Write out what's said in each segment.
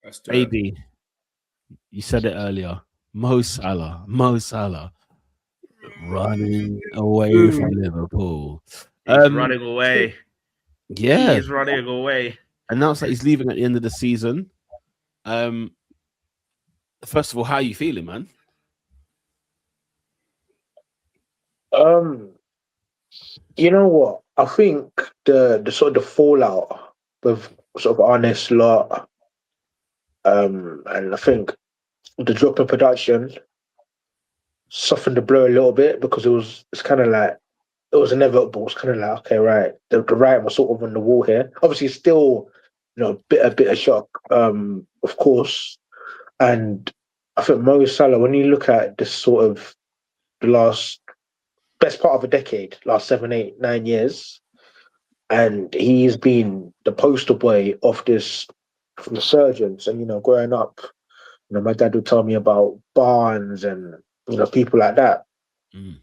Let's do it. AD, you said it earlier. Mo Salah, running away from Ooh, Liverpool. He's Um, running away. He yeah, is running away. announced that he's leaving at the end of the season. Um, first of all, how are you feeling, man? Um, you know what? I think the sort of the fallout with sort of Honest lot, and I think the drop in production softened the blow a little bit because it's kind of like it was inevitable. It's kind of like, okay, right, the writing was sort of on the wall here. Obviously, still, a bit of shock, of course. And I think Mo Salah, when you look at this sort of the last best part of a decade, last 7, 8, 9 years, and he's been the poster boy of this resurgence. And growing up, my dad would tell me about Barnes and people like that. Mm.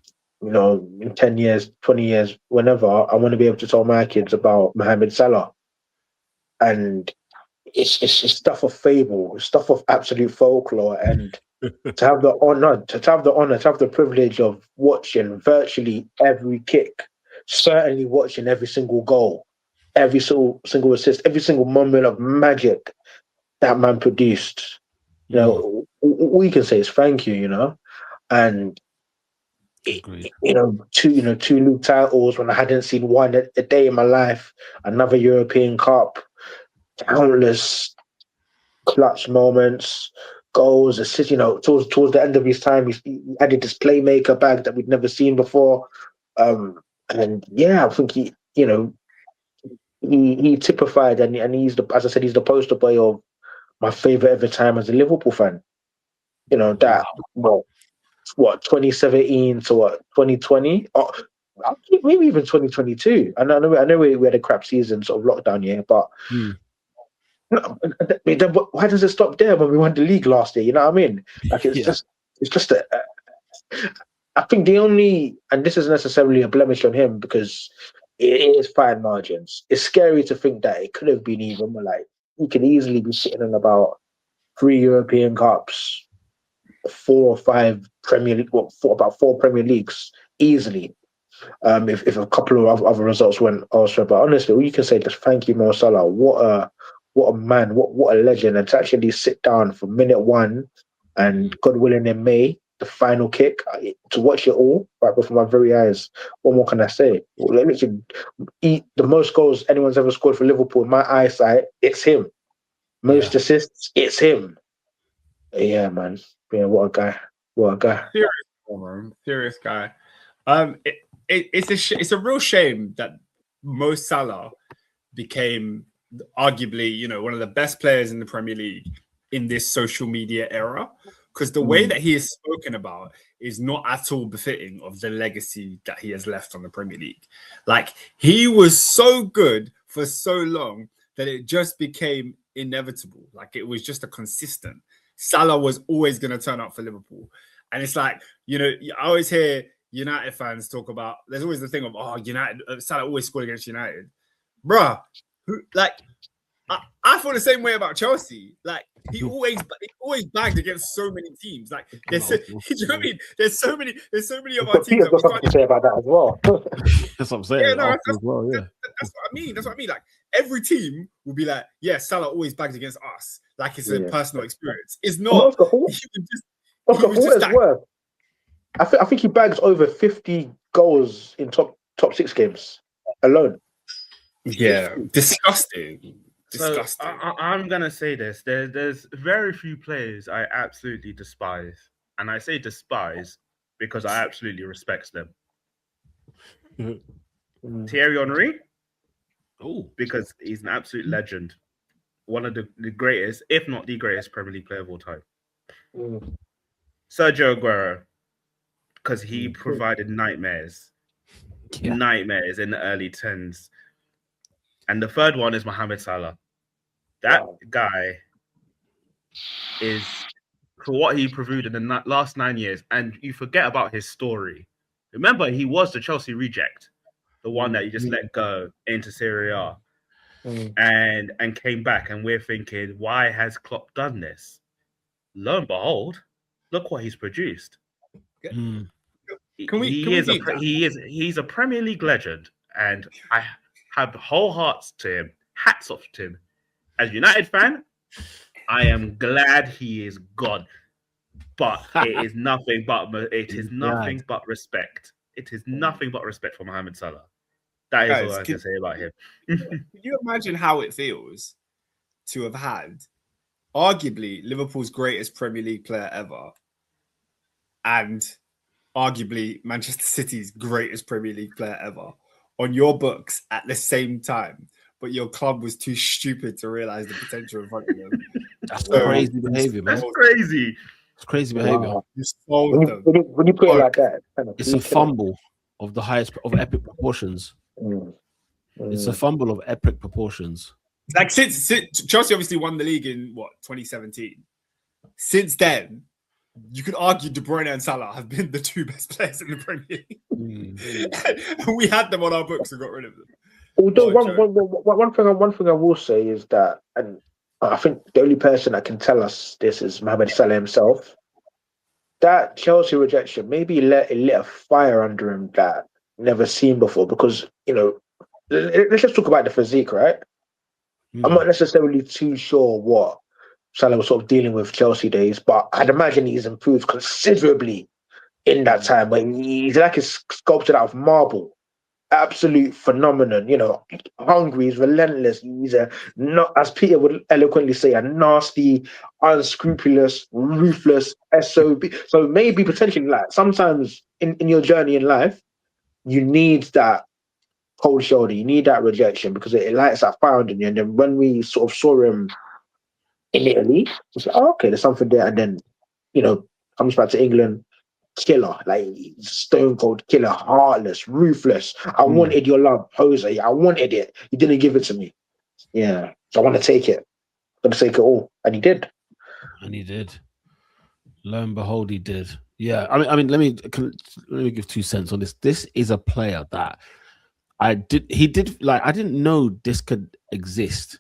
In 10 years, 20 years, whenever, I want to be able to tell my kids about Mohamed Salah. And it's stuff of fable, it's stuff of absolute folklore. And to have the privilege of watching virtually every kick, certainly watching every single goal, every single assist, every single moment of magic that man produced. Mm. All you can say is thank you, and Agreed. two league titles when I hadn't seen one a day in my life, another European Cup, countless clutch moments, goals, assists. Towards the end of his time, he added this playmaker bag that we'd never seen before. And yeah, I think he typified, and he's as I said, he's the poster boy of my favorite ever time as a Liverpool fan. That what 2017 to what 2020, or maybe even 2022. I know we had a crap season, sort of lockdown year, but Mm. why does it stop there when we won the league last year? You know what I mean? Like Yeah. it's just I think the only, and this isn't necessarily a blemish on him because it is fine margins. It's scary to think that it could have been even more. Like he could easily be sitting in about 3 European Cups, 4 or 5 Premier League, about 4 Premier Leagues easily. If a couple of other results went elsewhere, but honestly, all you can say is thank you, Mo Salah. What a man, what a legend, and to actually sit down for minute one, and God willing in May, the final kick, to watch it all right before my very eyes. What more can I say? Literally, the most goals anyone's ever scored for Liverpool in my eyesight, it's him. Most assists, it's him. Yeah, man. Yeah, what a guy. What a guy. Serious guy. It's a real shame that Mo Salah became arguably, one of the best players in the Premier League in this social media era, because the way that he is spoken about is not at all befitting of the legacy that he has left on the Premier League. Like, he was so good for so long that it just became inevitable. Like, it was just a consistent. Salah was always going to turn up for Liverpool. And it's like, I always hear United fans talk about, there's always the thing of, United, Salah always scored against United. Bruh, I feel the same way about Chelsea. Like, he always bagged against so many teams. Like, you know what I mean? There's so many of our teams that we can't say about that as well. That's what I'm saying. Yeah, no, that's what I mean. That's what I mean. Like, every team will be like, yeah, Salah always bagged against us. Like, it's a personal experience. It's not. I think he bags over 50 goals in top 6 games alone. Yeah, disgusting. So I'm gonna say this: there's very few players I absolutely despise, and I say despise because I absolutely respect them. Thierry Henry, because he's an absolute legend, one of the greatest, if not the greatest, Premier League player of all time. Sergio Aguero, because he provided nightmares in the early 10s. And the third one is Mohamed Salah. That guy is, for what he proved in the last 9 years, and you forget about his story. Remember, he was the Chelsea reject, the one that you just let go into Serie A. and came back, and we're thinking, why has Klopp done this? Lo and behold, look what he's produced. He's a Premier League legend, and I have whole hearts to him. Hats off to him. As a United fan, I am glad he is gone. But it is nothing but respect. It is nothing but respect for Mohamed Salah. That is all I can say about him. Can you imagine how it feels to have had arguably Liverpool's greatest Premier League player ever and arguably Manchester City's greatest Premier League player ever on your books at the same time, but your club was too stupid to realize the potential in front of them? That's crazy behavior, man. That's crazy. It's crazy behavior. Wow. You sold them. When you put it like that, It's a fumble of the highest of epic proportions. It's a fumble of epic proportions. Like since Chelsea obviously won the league in 2017. Since then, you could argue De Bruyne and Salah have been the two best players in the Premier League. We had them on our books and got rid of them. Although one thing I will say is that, and I think the only person that can tell us this is Mohamed Salah himself. That Chelsea rejection maybe lit a fire under him that never seen before. Because let's just talk about the physique, right? I'm not necessarily too sure what Salah was sort of dealing with Chelsea days, but I'd imagine he's improved considerably in that time. But he's like he's sculpted out of marble. Absolute phenomenon, hungry, he's relentless. He's not, as Peter would eloquently say, a nasty, unscrupulous, ruthless SOB. So maybe potentially, like sometimes in your journey in life, you need that cold shoulder, you need that rejection because it lights that fire under you. And then when we sort of saw him in Italy, it's like, oh, okay, there's something there. And then, comes back to England. Killer, like stone cold killer, heartless, ruthless. I wanted your love, Jose. I wanted it. You didn't give it to me. Yeah, so I want to take it. I'm going to take it all, and he did. Lo and behold, he did. Yeah, I mean, let me give 2 cents on this. This is a player that I didn't know this could exist.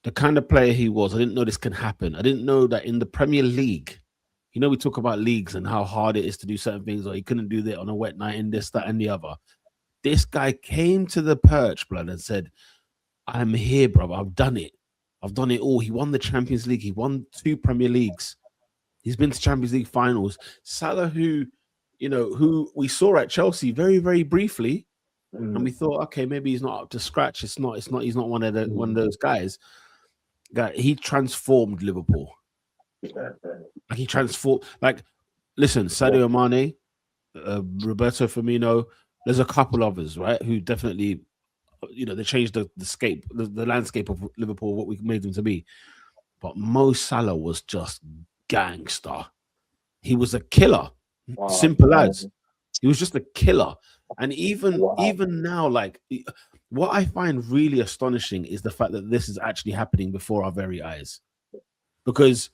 The kind of player he was, I didn't know this could happen. I didn't know that in the Premier League. We talk about leagues and how hard it is to do certain things, or he couldn't do that on a wet night in this, that, and the other. This guy came to the perch, blood, and said, I'm here, brother. I've done it. I've done it all. He won the Champions League. He won 2 Premier Leagues. He's been to Champions League finals. Salah, who we saw at Chelsea very, very briefly, and we thought, okay, maybe he's not up to scratch. He's not one of those guys. He transformed Liverpool. Like he transformed. Like, listen, Sadio Mane, Roberto Firmino. There's a couple others, right? Who definitely, they changed the landscape of Liverpool, what we made them to be. But Mo Salah was just gangster. He was a killer. Wow. Simple as. He was just a killer. And even now, like, what I find really astonishing is the fact that this is actually happening before our very eyes, because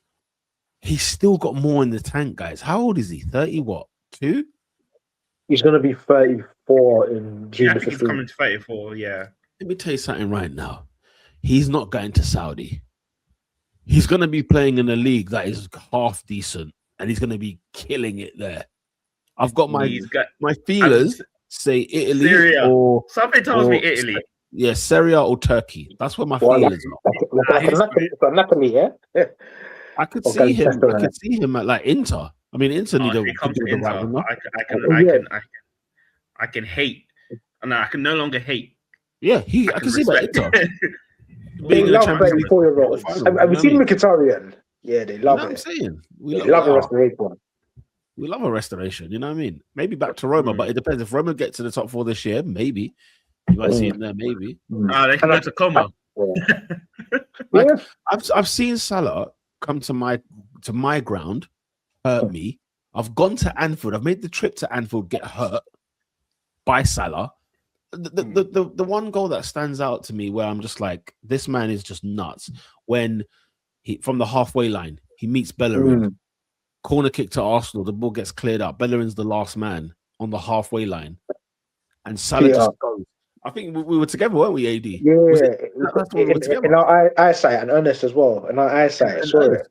he's still got more in the tank, guys. How old is he? 2? He's going to be 34 in June. I think he's coming to 34, yeah. Let me tell you something right now. He's not going to Saudi. He's going to be playing in a league that is half decent, and he's going to be killing it there. I've got my feelers say Italy, Syria. Or something tells me Italy. Yeah, Syria or Turkey. That's what my feelers are. I could see him. I could see him at like Inter. I mean, Inter need to come to Inter. I can hate. No, I can no longer hate. Yeah, I can see that Inter. They love 34-year-olds. Have you seen Mkhitaryan? Yeah, they love it. I'm saying we love a restoration. We love a restoration. You know what I mean? Maybe back to Roma, but it depends. If Roma get to the top 4 this year, maybe you might see him there. Maybe. They can go to Como. I've seen Salah come to my ground, hurt me. I've gone to Anfield. I've made the trip to Anfield, get hurt by Salah. The one goal that stands out to me where I'm just like, this man is just nuts. When he from the halfway line, he meets Bellerin. Corner kick to Arsenal, the ball gets cleared up. Bellerin's the last man on the halfway line. And Salah just goes I think we were together, weren't we, AD? Yeah, That's when we were together. in our eyesight, and Ernest as well. In our eyesight, I saw it.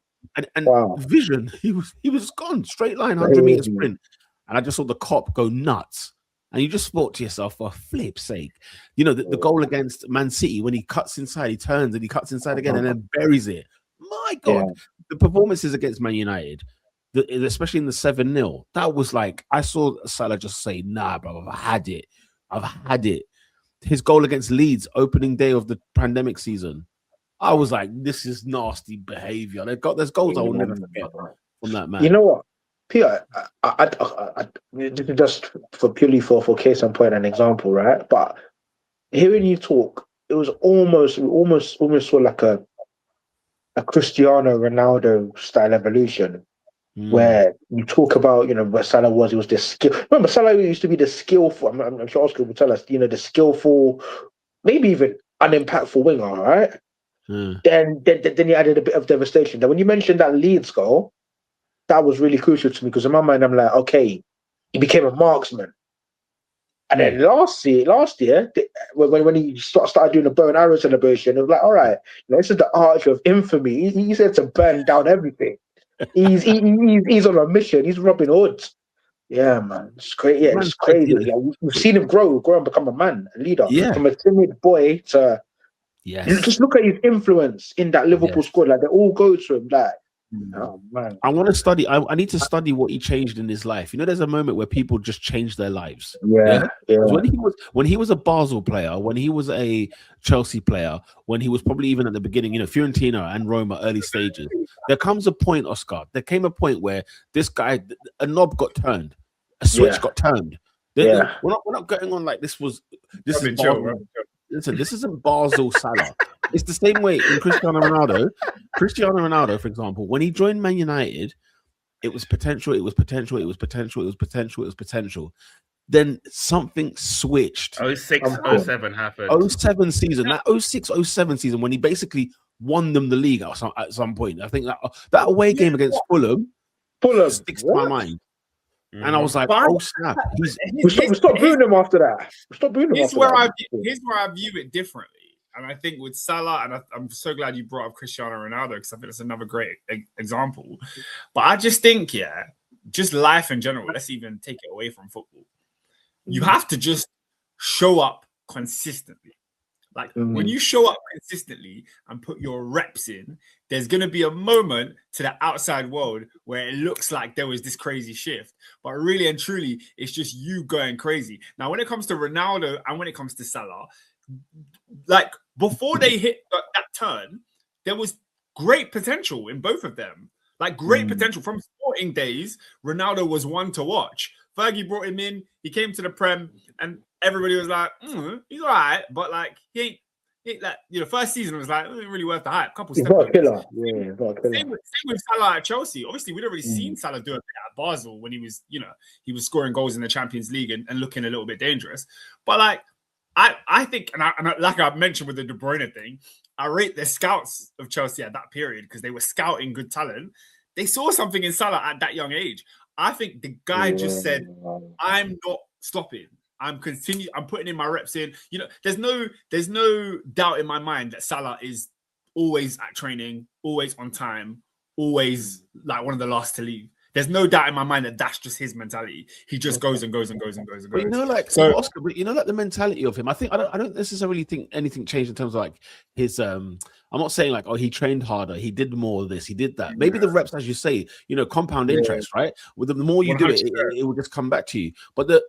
And Wow. vision, he was gone, straight line, 100-meter sprint. And I just saw the cop go nuts. And you just thought to yourself, for flip's sake, you know, the goal against Man City, when he cuts inside, he turns and he cuts inside again and then buries it. My God, the performances against Man United, especially in the 7-0, that was like, I saw Salah just say, nah, bro, I've had it. His goal against Leeds, opening day of the pandemic season, I was like, this is nasty behavior. There's goals I will never forget from that man. You know what, Peter? This is just purely for case in point and example, right? But hearing you talk, it was almost saw like a Cristiano Ronaldo style evolution, where you talk about, you know, where Salah was. He was this skill. Remember, Salah used to be the skillful. I'm sure Oscar will tell us, you know, the skillful, maybe even unimpactful winger, right? Then you added a bit of devastation. Then when you mentioned that Leeds goal, that was really crucial to me, because in my mind I'm like, okay, he became a marksman. And then last year, when he started doing the bow and arrow celebration, it was like, all right, you know, this is the arch of infamy. He said to burn down everything. He's on a mission. He's Robin Hood. Yeah, man, it's great. Yeah, it's crazy. Yeah, we've seen him grow and become a man, a leader, from a timid boy to. Yes. Just look at his influence in that Liverpool squad. Like, they all go to him. Like, oh man, I want to study. I need to study what he changed in his life. You know, there's a moment where people just change their lives. Yeah. When he was a Basel player, when he was a Chelsea player, when he was probably even at the beginning, you know, Fiorentina and Roma early stages. There comes a point, Oscar. There came a point where this guy, a knob got turned, a switch got turned. We're not going on like this is Basel. Listen, this isn't Basel Salah. It's the same way in Cristiano Ronaldo. Cristiano Ronaldo, for example, when he joined Man United, it was potential. Then something switched. 06, 07 happened. 07 season, that 06, 07 season, when he basically won them the league at some point. I think that away game against Fulham sticks to my mind. And I was like, oh snap! We stopped booing him after that. Here's where I view it differently. And I think with Salah, and I'm so glad you brought up Cristiano Ronaldo, because I think that's another great example. But I just think, just life in general, let's even take it away from football. You have to just show up consistently. Like, when you show up consistently and put your reps in, there's going to be a moment to the outside world where it looks like there was this crazy shift. But really and truly, it's just you going crazy. Now, when it comes to Ronaldo and when it comes to Salah, like, before they hit that turn, there was great potential in both of them. Like, great potential. From sporting days, Ronaldo was one to watch. Fergie brought him in. He came to the Prem, and everybody was like, he's all right. But, like, he ain't like, you know, first season was like, ain't really worth the hype. He's not a killer. Yeah, he's not a killer. Same with Salah at Chelsea. Obviously, we'd already seen Salah do a bit at Basel when he was, you know, he was scoring goals in the Champions League and looking a little bit dangerous. But, like, I think, and like I mentioned with the De Bruyne thing, I rate the scouts of Chelsea at that period, because they were scouting good talent. They saw something in Salah at that young age. I think the guy just said, I'm not stopping. I'm putting in my reps in. You know, there's no doubt in my mind that Salah is always at training, always on time, always like one of the last to leave. There's no doubt in my mind that that's just his mentality. He just goes and goes and goes and goes and goes. But you know, like, so Oscar, but you know, like the mentality of him. I don't necessarily think anything changed in terms of like his. I'm not saying like, oh, he trained harder, he did more of this, he did that. Maybe the reps, as you say, you know, compound interest, right? With the more you 100%. Do it, it will just come back to you. But the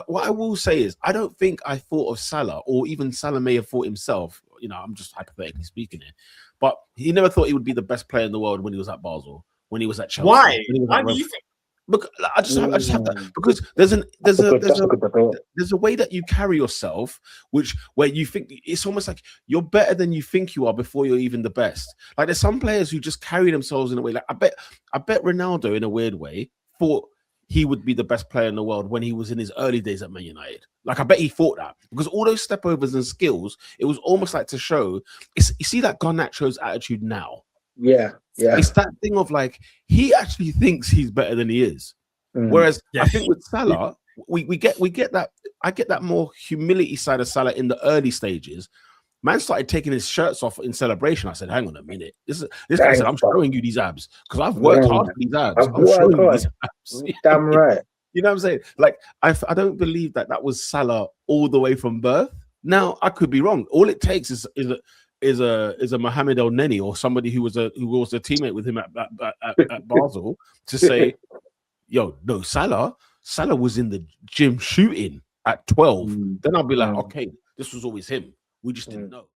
what I will say is, I don't think I thought of Salah, or even Salah may have thought himself. You know, I'm just hypothetically speaking here, but he never thought he would be the best player in the world when he was at Basel. When he was at Chelsea. Why do you think? Because I just have that, because there's a way that you carry yourself, where you think it's almost like you're better than you think you are before you're even the best. Like, there's some players who just carry themselves in a way. Like, I bet Ronaldo, in a weird way, thought he would be the best player in the world when he was in his early days at Man United. Like, I bet he thought that, because all those stepovers and skills, it was almost like to show. You see that Garnacho's attitude now. Yeah. It's that thing of like, he actually thinks he's better than he is. Whereas I think with Salah, we get that. I get that more humility side of Salah in the early stages. Man started taking his shirts off in celebration. I said, "Hang on a minute. This guy said, I'm showing you these abs because I've worked hard for these abs. I'm showing you these abs." Damn right. You know what I'm saying? Like, I don't believe that was Salah all the way from birth. Now, I could be wrong. All it takes is a Mohamed El Neni or somebody who was a teammate with him at Basel to say, "Yo, no, Salah was in the gym shooting at 12." Then I'll be like, "Okay, this was always him. We just didn't know."